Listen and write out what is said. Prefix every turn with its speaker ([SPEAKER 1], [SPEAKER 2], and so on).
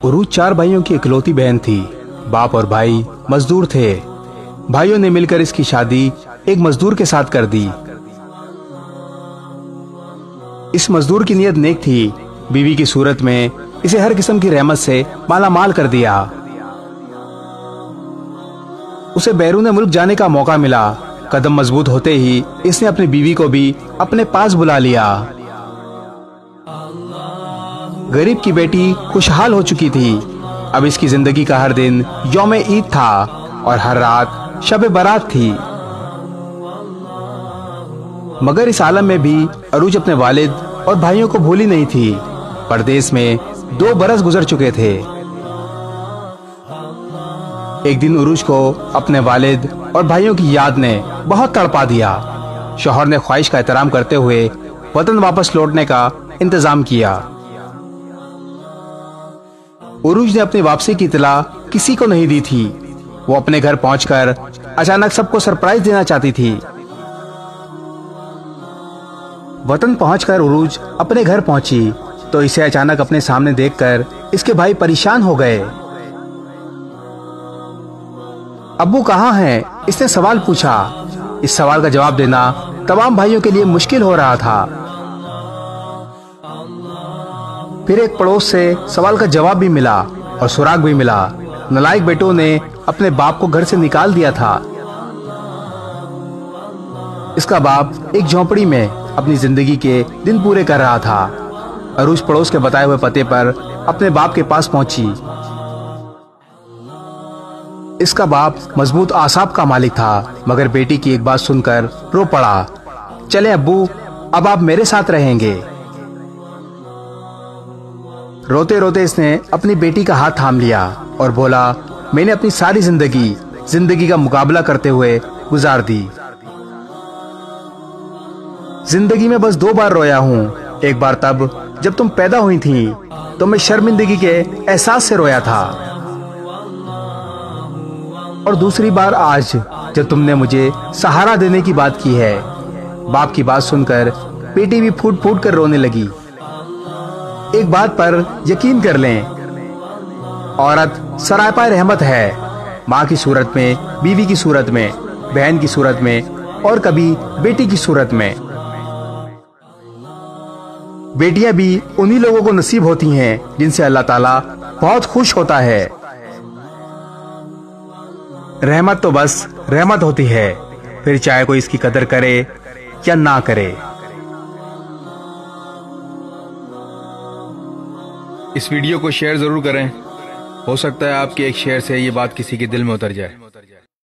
[SPEAKER 1] उरूज 4 भाइयों की इकलौती बहन थी। बाप और भाई मजदूर थे। भाइयों ने मिलकर इसकी शादी एक मजदूर के साथ कर दी। इस मजदूर की नीयत नेक थी। बीवी की सूरत में इसे हर किस्म की रहमत से माला माल कर दिया। उसे बैरून मुल्क जाने का मौका मिला। कदम मजबूत होते ही इसने अपनी बीवी को भी अपने पास बुला लिया। गरीब की बेटी खुशहाल हो चुकी थी। अब इसकी जिंदगी का हर दिन यौम ईद था और हर रात शब बारात थी। मगर इस आलम में भी अरूज अपने वालिद और भाइयों को भूली नहीं थी। परदेश में 2 बरस गुजर चुके थे। एक दिन उरूज को अपने वालिद और भाइयों की याद ने बहुत तड़पा दिया। शौहर ने ख्वाहिश का एहतराम करते हुए वतन वापस लौटने का इंतजाम किया। उरूज ने अपनी वापसी की इत्तला किसी को नहीं दी थी। वो अपने घर पहुंचकर अचानक सबको सरप्राइज देना चाहती थी। वतन पहुंचकर उरूज अपने घर पहुंची तो इसे अचानक अपने सामने देखकर इसके भाई परेशान हो गए। अब्बू कहाँ हैं? इसने सवाल पूछा। इस सवाल का जवाब देना तमाम भाइयों के लिए मुश्किल हो रहा था। फिर एक पड़ोस से सवाल का जवाब भी मिला और सुराग भी मिला। नालायक बेटों ने अपने बाप को घर से निकाल दिया था। इसका बाप एक झोंपड़ी में अपनी जिंदगी के दिन पूरे कर रहा था। अरूज पड़ोस के बताए हुए पते पर अपने बाप के पास पहुंची। इसका बाप मजबूत आसाब का मालिक था, मगर बेटी की एक बात सुनकर रो पड़ा। चले अब्बू, अब आप मेरे साथ रहेंगे। रोते रोते इसने अपनी बेटी का हाथ थाम लिया और बोला, मैंने अपनी सारी जिंदगी का मुकाबला करते हुए गुजार दी। जिंदगी में बस 2 बार रोया हूँ। एक बार तब जब तुम पैदा हुई थी तो मैं शर्मिंदगी के एहसास से रोया था, और दूसरी बार आज जब तुमने मुझे सहारा देने की बात की है। बाप की बात सुनकर बेटी भी फूट फूट कर रोने लगी। एक बात पर यकीन कर लें, औरत सरापाए रहमत है। माँ की सूरत में, बीवी की सूरत में, बहन की सूरत में और कभी बेटी की सूरत में। बेटियां भी उन्हीं लोगों को नसीब होती हैं जिनसे अल्लाह ताला बहुत खुश होता है। रहमत तो बस रहमत होती है, फिर चाहे कोई इसकी कदर करे या ना करे।
[SPEAKER 2] इस वीडियो को शेयर जरूर करें। हो सकता है आपके एक शेयर से ये बात किसी के दिल में उतर जाए।